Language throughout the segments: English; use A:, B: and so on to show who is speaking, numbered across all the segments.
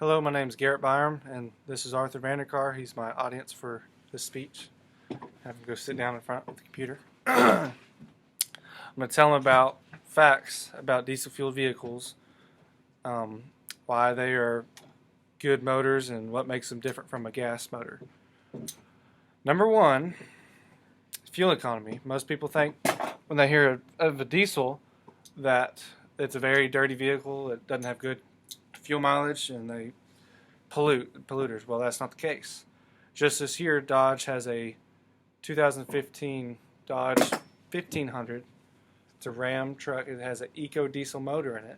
A: Hello, my name is Garrett Byram, and this is Arthur Vanderkar. He's my audience for this speech. Have him go sit down in front of the computer. I'm going to tell him about facts about diesel fueled vehicles, why they are good motors, and what makes them different from a gas motor. Number one, fuel economy. Most people think when they hear of a diesel that it's a very dirty vehicle, it doesn't have good fuel mileage, and they polluters. Well, that's not the case. Just this year, Dodge has a 2015 Dodge 1500. It's a Ram truck. It has an eco diesel motor in it,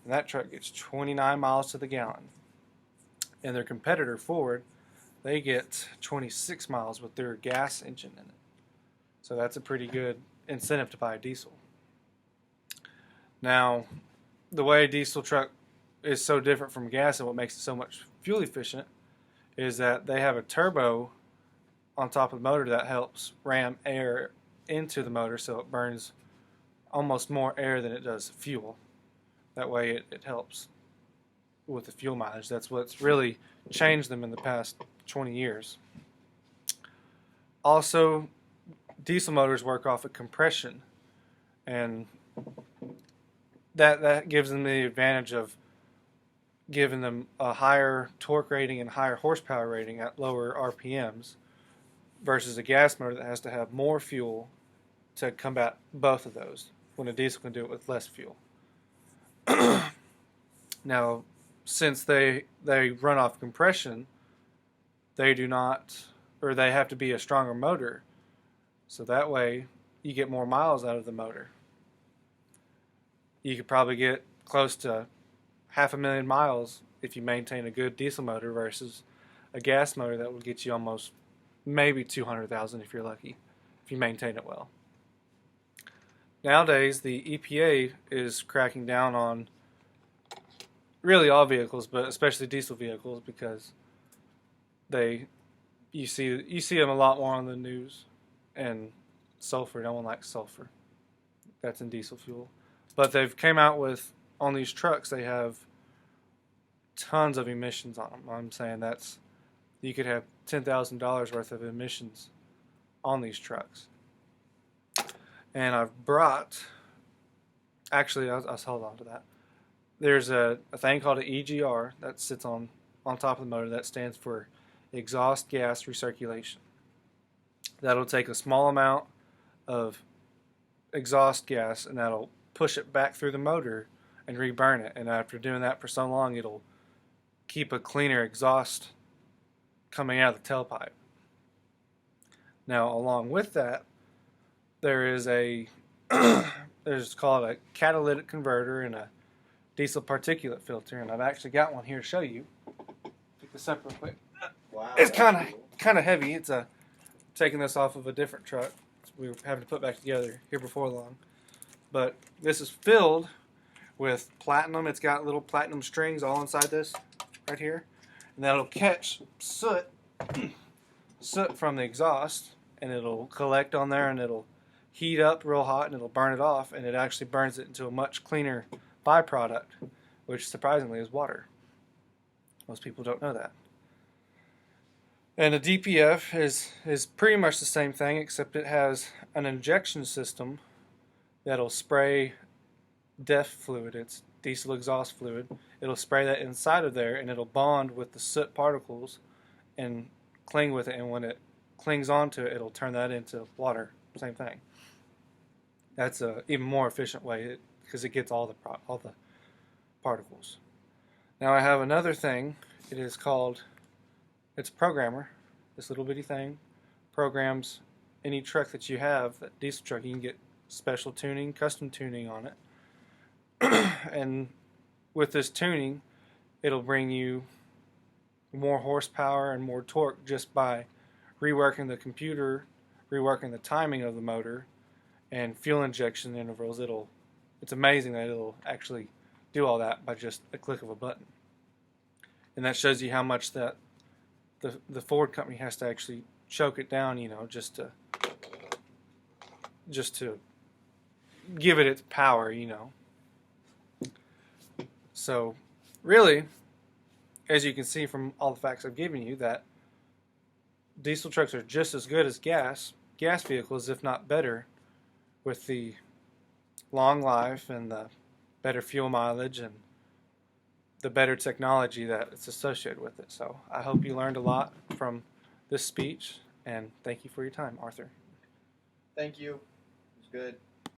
A: and that truck gets 29 miles to the gallon. And their competitor Ford, they get 26 miles with their gas engine in it. So that's a pretty good incentive to buy a diesel. Now, the way a diesel truck is so different from gas and what makes it so much fuel efficient is that they have a turbo on top of the motor that helps ram air into the motor, so it burns almost more air than it does fuel. That way it helps with the fuel mileage. That's what's really changed them in the past 20 years. Also, diesel motors work off of compression, and that gives them the advantage of giving them a higher torque rating and higher horsepower rating at lower RPMs versus a gas motor that has to have more fuel to combat both of those, when a diesel can do it with less fuel. Now, since they run off compression, they do not, or they have to be a stronger motor, so that way you get more miles out of the motor. You could probably get close to 500,000 miles if you maintain a good diesel motor versus a gas motor that would get you almost maybe 200,000 if you're lucky, if you maintain it well. Nowadays, the EPA is cracking down on really all vehicles, but especially diesel vehicles, because you see them a lot more on the news. And sulfur, no one likes sulfur. That's in diesel fuel. But they've came out with, on these trucks, they have tons of emissions on them. I'm saying that's, you could have $10,000 worth of emissions on these trucks. And I've brought, actually, I'll hold on to that. There's a thing called an EGR that sits on top of the motor that stands for exhaust gas recirculation. That'll take a small amount of exhaust gas and that'll push it back through the motor and reburn it. And after doing that for so long, it'll keep a cleaner exhaust coming out of the tailpipe. Now, along with that, there is there's called a catalytic converter and a diesel particulate filter, and I've actually got one here to show you. Pick this up real quick.
B: Wow,
A: It's kind
B: cool.
A: of heavy. It's taking this off of a different truck we were having to put back together here before long. But this is filled with platinum. It's got little platinum strings all inside this right here, and that'll catch soot from the exhaust, and it'll collect on there, and it'll heat up real hot, and it'll burn it off, and it actually burns it into a much cleaner byproduct, which surprisingly is water. Most people don't know that. And a DPF is pretty much the same thing, except it has an injection system that'll spray DEF fluid. It's diesel exhaust fluid. It'll spray that inside of there, and it'll bond with the soot particles and cling with it. And when it clings onto it, it'll turn that into water. Same thing. That's a even more efficient way because it gets all the particles. Now I have another thing. It is called, it's a programmer. This little bitty thing programs any truck that you have, that diesel truck. You can get special tuning, custom tuning on it. And with this tuning, it'll bring you more horsepower and more torque just by reworking the computer, reworking the timing of the motor, and fuel injection intervals. It's amazing that it'll actually do all that by just a click of a button. And that shows you how much that the Ford company has to actually choke it down, just to give it its power, So really, as you can see from all the facts I've given you, that diesel trucks are just as good as gas vehicles, if not better, with the long life and the better fuel mileage and the better technology that it's associated with it. So I hope you learned a lot from this speech, and thank you for your time, Arthur.
B: Thank you. It was good.